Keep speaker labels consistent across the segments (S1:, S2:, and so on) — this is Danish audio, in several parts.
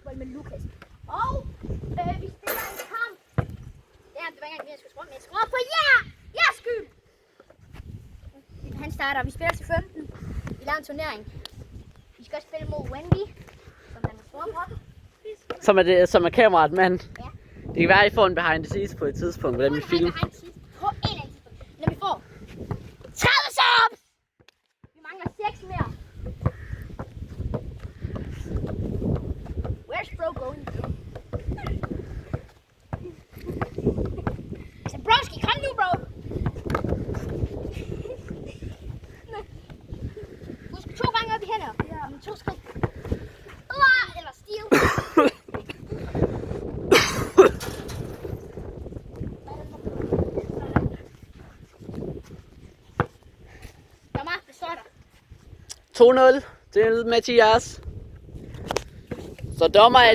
S1: fodbold med Lukas. Og vi spiller en kamp. Ja, det var ikke engang, jeg skulle skrue, men jeg skruer på jeres skyld. Han starter, vi spiller til 15. Vi laver en turnering. Vi skal spille mod Wendy, som han er stor på.
S2: Som er kameraet, mand.
S1: Ja.
S2: Det kan være, at I får en behind the scenes på et tidspunkt, hvordan vi filmer.
S1: På en eller anden tidspunkt, når vi får 30 subs! Vi mangler 6 mere. Where's bro going to? Så broski, kom nu, bro! Du skal 2 gange op i hænder. Ja. Med 2 skridt. Eller stil. Dommer, det står der.
S2: 2-0 til Mathias. Så dommer er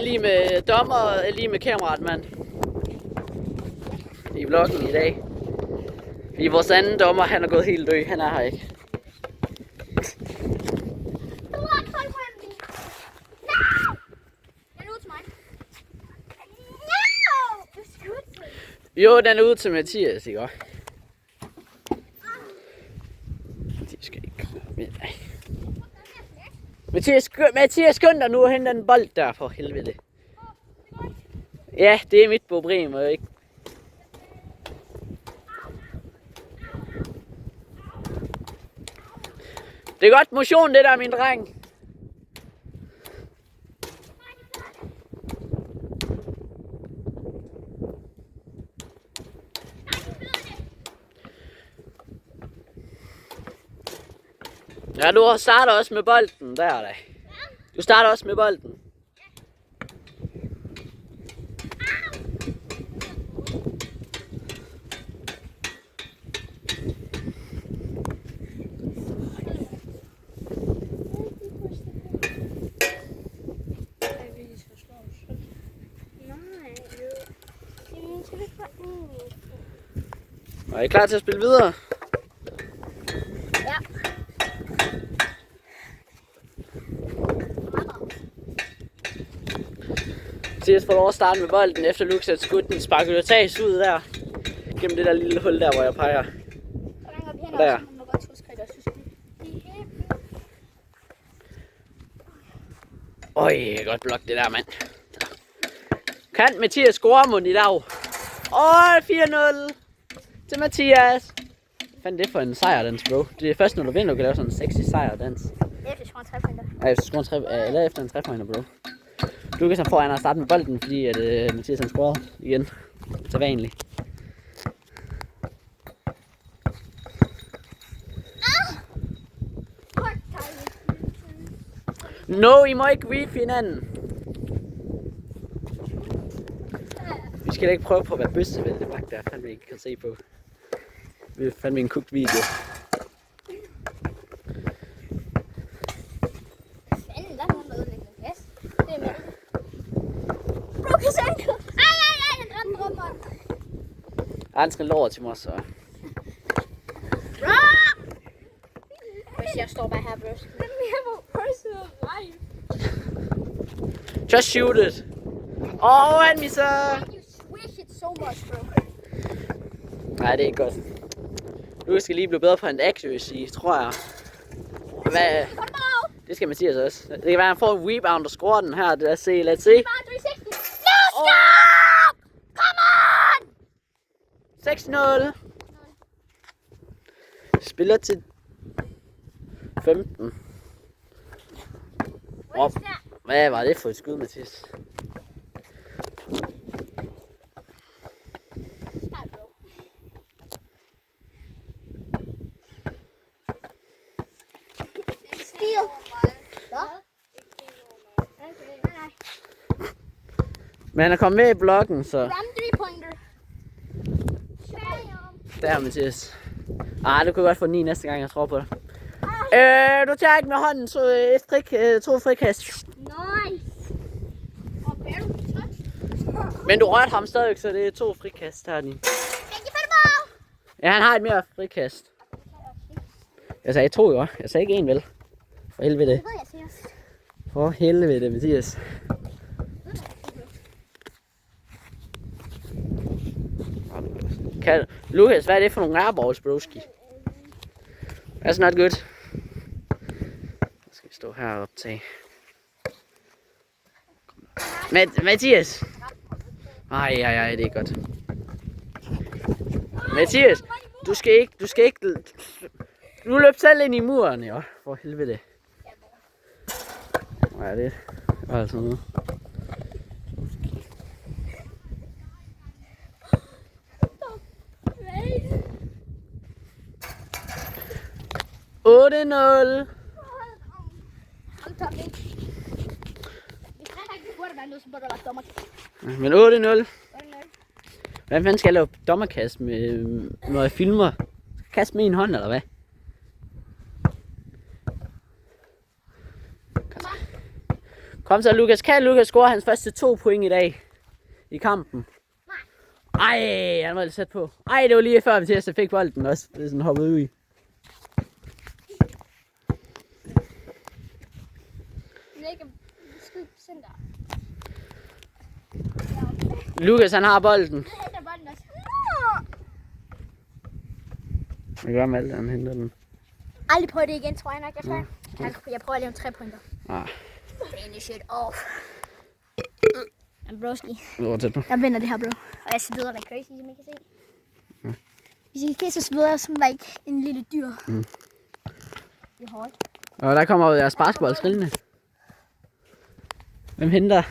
S2: lige med kameraet, mand. I vloggen i dag. Fordi vores anden dommer, han er gået helt død. Han er her ikke. Jo, den er ude til Mathias, ikke også? De skal ikke med. Mathias, skynd dig nu og hente den bold der, for helvede. Ja, det er mit problem, og ikke. Det er godt motion, det der, min dreng. Ja, du starter også med bolden, der er der. Du starter også med bolden. Er I klar til at spille videre?
S1: Ja.
S2: Mathias får lov at starte med bolden, efter Lukas har skudt den. Sparker du tages ud der, gennem det der lille hul der, hvor jeg peger. Der. Øj, godt blok det der, mand. Kan Mathias score mod i dag? 4-0 til Mathias. Hvad fanden det for en sejrdans, bro? Det er først, når du vinder, du kan lave sådan en sexy sejrdans.
S1: Efter scorer 3 pointer.
S2: Nej, efter en 3 pointer, bro. Lukas han får at starte med bolden, fordi at Mathias han scorede igen. Så vanligt. No, I må ikke weep hinanden. Vi skal da ikke prøve på at være bøsse ved det bak der, fandme ikke kan se på. Det er fandme en kogt video. Han skal lov til mig, så.
S1: Hvis jeg står bare her, bro.
S2: Just shoot it. Han misser.
S1: You swish it so much, bro.
S2: Nej, det er ikke godt. Du skal lige blive bedre på en accuracy, tror jeg. Hvad? Det skal Mathias også. Det kan være, at han får en rebound og scorer den her. Lad os se, lad os se.
S1: No, stop! Come on!
S2: 6-0. Spiller til 15. Hvad var det for et skud, Mathias? Men han er kommet med i bloggen, så. Der er Mathias. Du kan godt få 9 næste gang, jeg tror på det. Du tager ikke med hånden, så to frikast.
S1: Nice.
S2: Men du rørte ham stadig, så det er 2 frikast her. Ja, han har et mere frikast. Jeg sagde 2 jo. Jeg sagde ikke 1 vel. For helvede. For helvede, Mathias. Lukas, hvad er det for nogle airballs, broski? That's not good. Så skal vi stå her og optage. Mathias! Ej, det er godt. Mathias, du skal ikke... Du løb selv ind i muren, jo. For helvede. Hvad er det? Hvad er sådan noget? Men 8-0. Hvordan fanden skal jeg lave dommerkast med, når jeg filmer? Kast med en hånd, eller hvad? Kom så, Lukas. Kan Lukas score hans første 2 point i dag? I kampen? Nej. Ej, han var lidt sæt på. Ej, det var lige før Mathias fik bolden også. Det er sådan hoppet ud i. Lukas, han har bolden. Hvad gør med alt, han henter den?
S1: Aldrig prøve det igen, tror jeg nok, jeg skal. Jeg prøver at lave 3 pointer. Finish it off. Broski. Jeg vinder det her, bro. Og jeg sveder like crazy, som I kan se. Hvis I kan se, så sveder jeg som like en lille dyr. Det er hårdt.
S2: Og der kommer jeres basketball trillende. Hvem henter?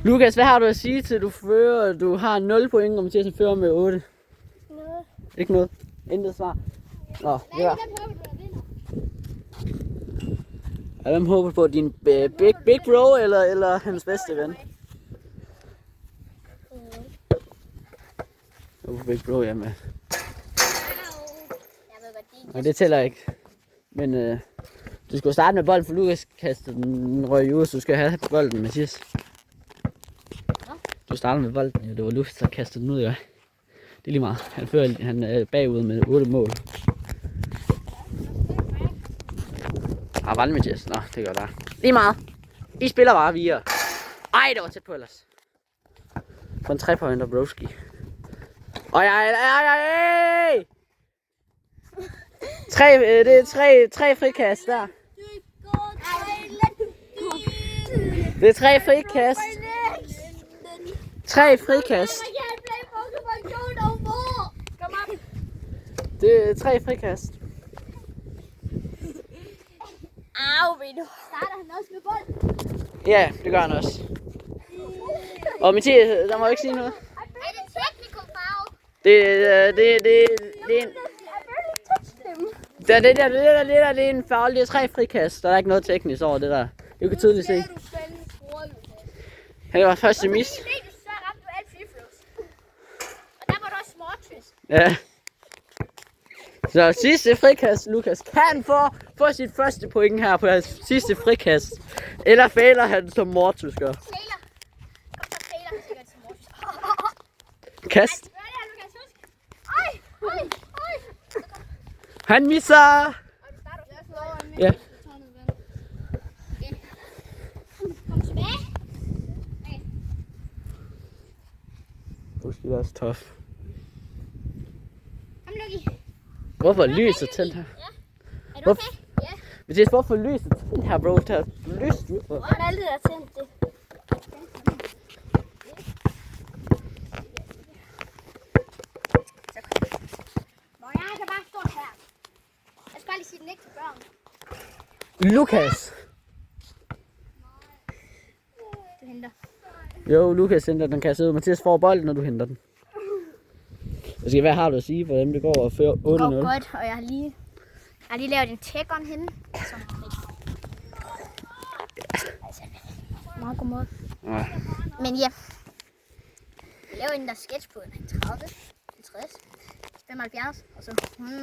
S2: Lukas, hvad har du at sige til, du fører? Du har 0 point, og Mathias fører med 8.
S1: Noget.
S2: Ikke noget? Intet svar? Nå, ja. Hvem håber på din big bro, eller hans bedste ven? Håber big bro, jamen. Men det tæller ikke. Men du skal starte med bolden, for Lukas kastede den røg ud, så du skal have bolden, Mathias. Du starter med bolden, ja. Det var Lukas, der kastede den ud, ja. Det er lige meget. Han er bagud med 8 mål. Vand, Mathias. Nå, det gør der. Lige meget. I spiller bare videre. Ej, det var tæt på ellers. For en 3-pointer, broski. Ej. Det er 3 frikast der. Det er 3 frikast. 3 frikast. Det er 3 frikast.
S1: Au, ved du. Starter han også med bold?
S2: Ja, det gør han også. Og Mathias, der må ikke sige noget.
S1: Er det technical foul?
S2: Det er en foul. Det er 3 frikast. Der er ikke noget teknisk over det der. Du kan tydeligt se. Det var første mis.
S1: Så ramte du alt free. Og der var der også smartfish.
S2: Ja. Så sidste frikast, Lukas kan få sit første point her på hans sidste frikast. Eller fejler han som Mortus gør.
S1: Taylor. Kom så, Taylor, han sikkert som Mortus.
S2: Kast.
S1: Gør det her, Lukas, husk. Ej.
S2: Han misser. Ja.
S1: Kom tilbage.
S2: Husk, det er også tough.
S1: Kom, Lucky.
S2: Hvorfor er lyset tændt her?
S1: Ja. Er du okay? Ja.
S2: Mathias, hvorfor er lyset tændt her, bro? Der er lyst ud.
S1: Hvordan er det der tændt det? Jeg kan bare stå her. Jeg skal bare lige sige den ikke til børn.
S2: Lukas.
S1: Du henter.
S2: Jo, Lukas henter den, kan jeg sidde. Mathias får bolden, når du henter den. Hvad har du at sige, hvordan det går at føre 8-0?
S1: Det går godt, og jeg har lige lavet en tag-on henne. Meget god måde.
S2: Ja.
S1: Men ja. Jeg laver en der sketch på 30, 50, 75, og så 100.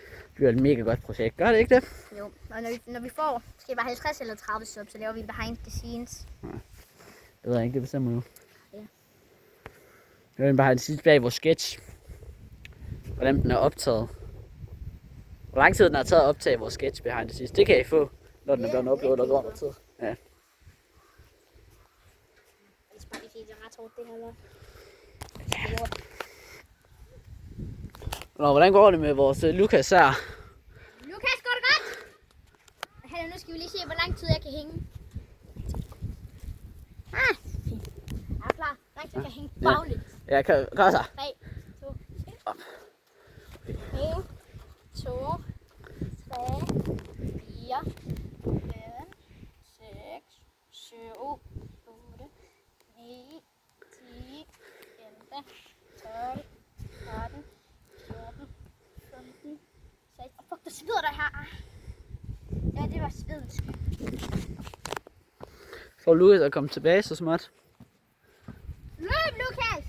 S2: Det bliver et mega godt projekt, gør det ikke det?
S1: Jo, og når vi får skal bare 50 eller 30 subs, så laver vi behind the scenes.
S2: Ja. Det ved jeg ikke, det bestemmer nu.
S1: Ja.
S2: Jeg vil bare have det sidste bag vores sketch. Hvordan den er optaget. Hvor lang tid den har taget at optage vores sketch behind the scenes. Det kan I få, når den er blevet uploadet og går noget tid. Ja.
S1: tror, det her var.
S2: Nå, hvordan går det med vores Lukas her?
S1: Lukas, går det godt? Hallo, nu skal vi lige se, hvor lang tid jeg kan hænge. Fint. Er du klar? Hvor lang tid jeg kan hænge bagligt?
S2: Ja, gør så.
S1: 3, 2, 1. 1, 2, 3, 4, 5, 6, 7, 8, 9, 10, 11, 12, 13, 14, 15, 16. Fuck, der sveder der her. Ja, det var svedens skyld.
S2: Så Lukas er kommet tilbage så småt.
S1: Løb, Lukas!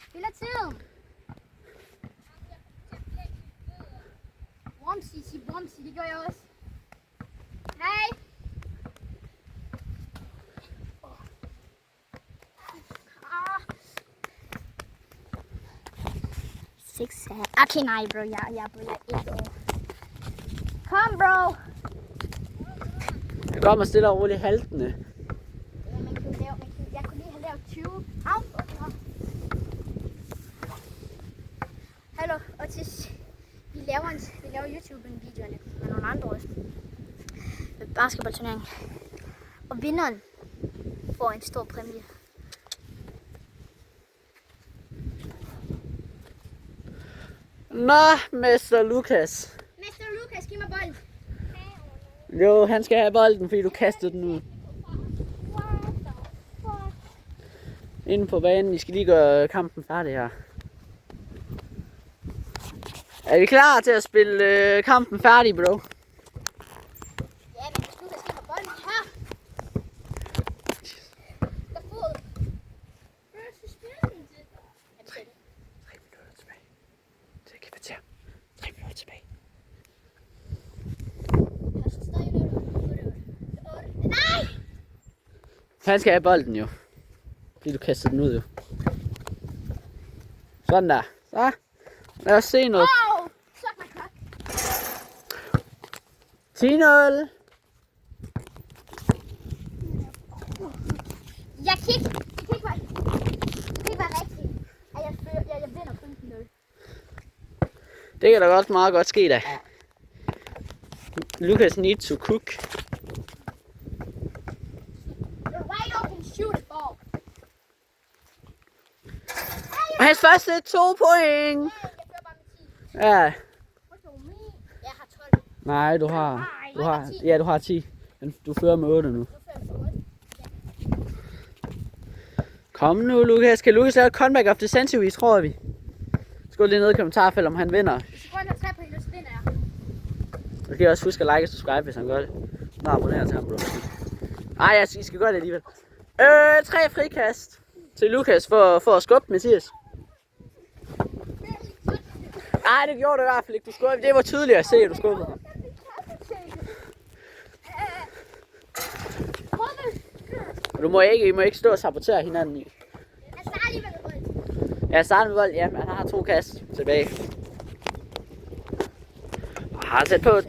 S1: Spiller tid. Bromsi, det gør jeg også. Hej! Okay, nej, bro. Jeg er ikke. Kom, bro!
S2: Jeg kommer stille og roligt haltende.
S1: Ja, jeg kunne lige have lavet 20. Hallo, Otis. Vi laver YouTube-videoerne med nogle andre også. Med basketballturnering. Og vinderen får en stor præmie.
S2: Nå, Mester Lukas.
S1: Mester Lukas, giv mig bolden.
S2: Jo, han skal have bolden, fordi du kastede den ud. Inde på banen. I skal lige gøre kampen færdig her. Er vi klar til at spille kampen færdig, bro?
S1: Ja, men hvis Lukas giver mig bolden her. Der fod. Hvad er det, spillet til?
S2: 3 minutter tilbage. Det er kvarter. 3 minutter tilbage.
S1: Nej!
S2: Han skal have bolden jo. Fordi du kastede den ud jo. Sådan der. Så. Lad os se noget.
S1: Wow! Suck my cock.
S2: 10-0.
S1: Jeg kan ikke være rigtig. At jeg vinder 15-0.
S2: Det kan da godt meget godt ske da. Lucas need to cook.
S1: You're wide open, shoot it ball.
S2: Og hans første 2 point.
S1: Jeg fører bare med 10.
S2: Ja.
S1: What do you mean? Jeg har 12.
S2: Nej, du har 10. Men du fører med 8 nu.
S1: Nu fører jeg med 8.
S2: Kom nu, Lukas. Kan Lukas lave et comeback of the century, tror vi? Skriv lige ned i kommentarfeltet, om han vinder.
S1: Hvis jeg får 3 point, så vinder jeg.
S2: Du kan også huske at like og subscribe, hvis han gør det. Nå, abonner til ham, bro. Ej, I skal gøre det alligevel. 3 frikast til Lukas for at skubbe Mathias. Nej, det gjorde du i hvert fald ikke. Du skubbede. Det var tydeligt at se, at du skubbede ham. I må ikke stå og sabotere hinanden i.
S1: Jeg starter lige med bold.
S2: Jeg starter med bold, ja, men han har 2 kast tilbage. Har sat på.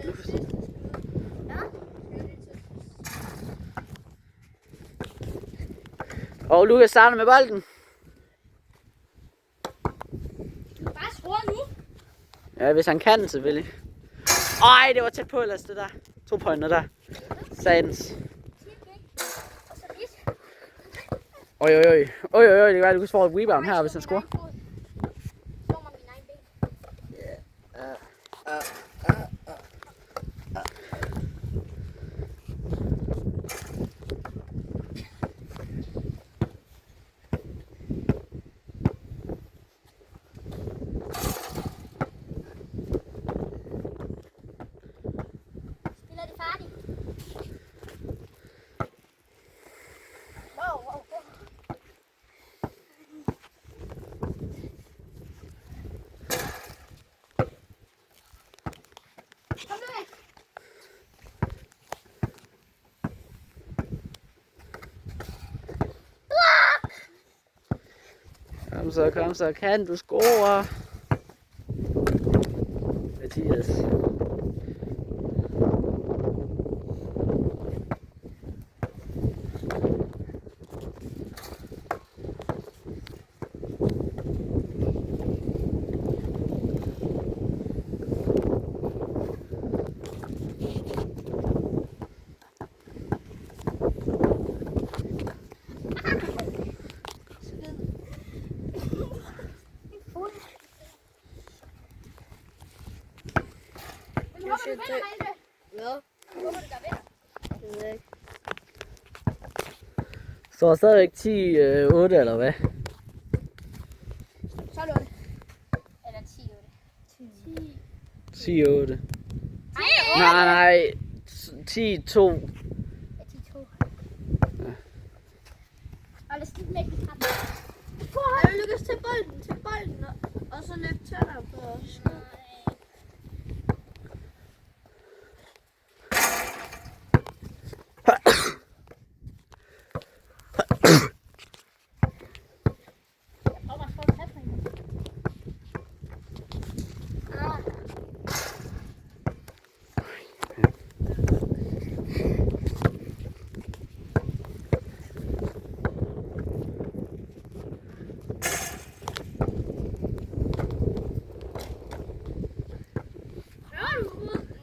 S2: Og Lukas starter med bolden.
S1: Bare skruer nu.
S2: Ja, hvis han kan, selvfølgelig. Ej, det var tæt på ellers, det der. 2 pointer der. Satans. Oj, det kan være, du kan få et rebound her, hvis han scorer.
S1: Spiller det færdigt? Wow.
S2: Kom så, kan du score? Mathias.
S1: Hvorfor du vinder, Malte?
S3: Hvad?
S1: Hvorfor du gør vinder?
S3: Det ved jeg ikke.
S2: Så stadigvæk 10-8, eller hvad?
S1: 12-8. Eller 10-8.
S2: 10-8. Nej, 10-2.
S1: Ja, 10-2. Og lad os lige lægge den frem.
S3: Er du lykkes til bolden, og så løb tættere på os.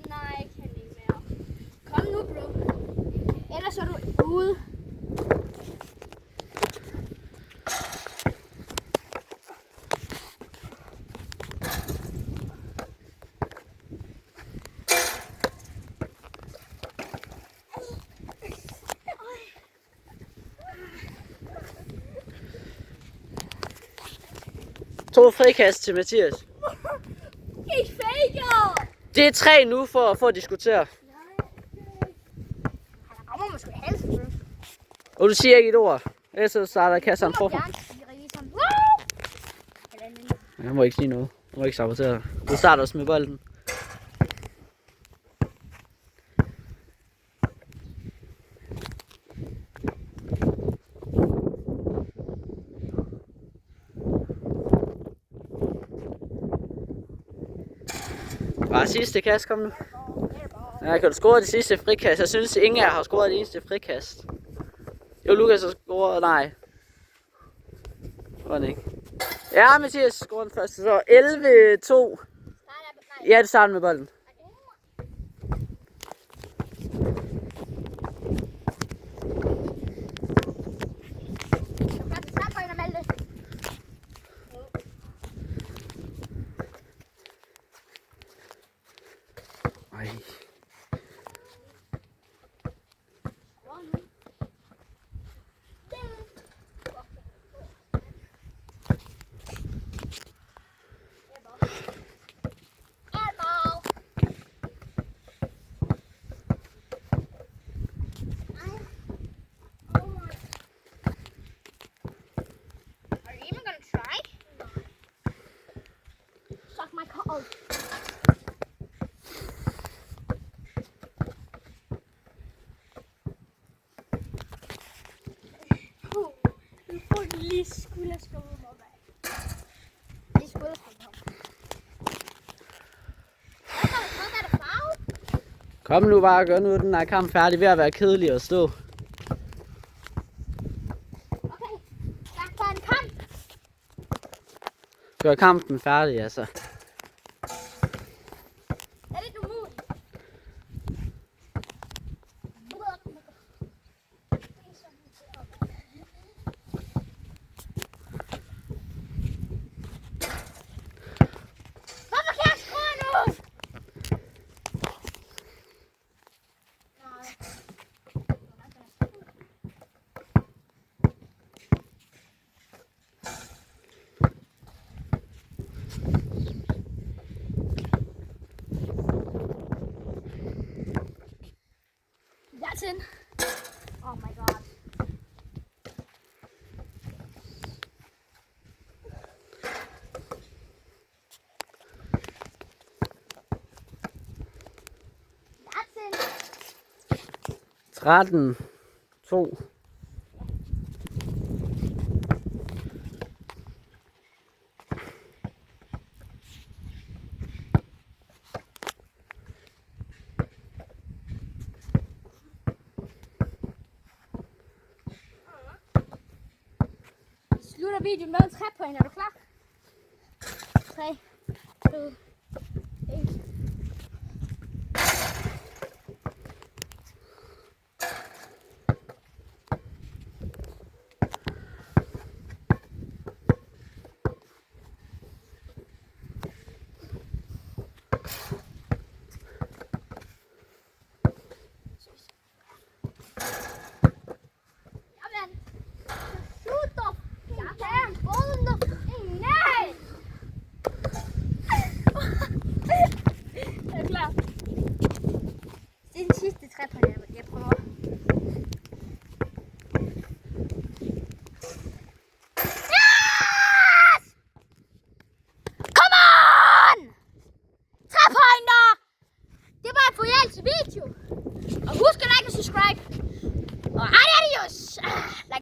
S1: Nej, jeg kan ikke mere. Kom nu, bro. Ellers er du ude.
S2: To frikast til Mathias.
S1: I faker!
S2: Det er 3 nu for at diskutere.
S1: Han rammer måske halsen.
S2: Og du siger ikke et ord. Ellers så starter kasseren forfra. Jeg må ikke sige noget. Jeg må ikke sabotere. Du starter også med bolden. Bare sidste kast, kom nu. Ja, kan du score det sidste frikast? Jeg synes, ingen af jer har scoret det eneste frikast. Jo, Lukas har scoret, nej. Var det ikke? Ja, Mathias scorede den første, så 11-2. Ja, det starter med bolden. Ej.
S1: Suck my cock.
S3: Du får lige skulderskummet mig.
S1: Lige skulderskummet. Hvad er det farve?
S2: Kom nu bare og gør nu, den her kamp færdig ved at være kedelig at stå.
S1: Okay, der er en kamp.
S2: Gør kampen færdig, altså.
S1: Er det umuligt? Hvorfor kan jeg score nu? That's in. Oh my god. That's in.
S2: 13-2.
S1: Slutter videoen med en 3 point. Er du klar? 3, 2, 1. til video.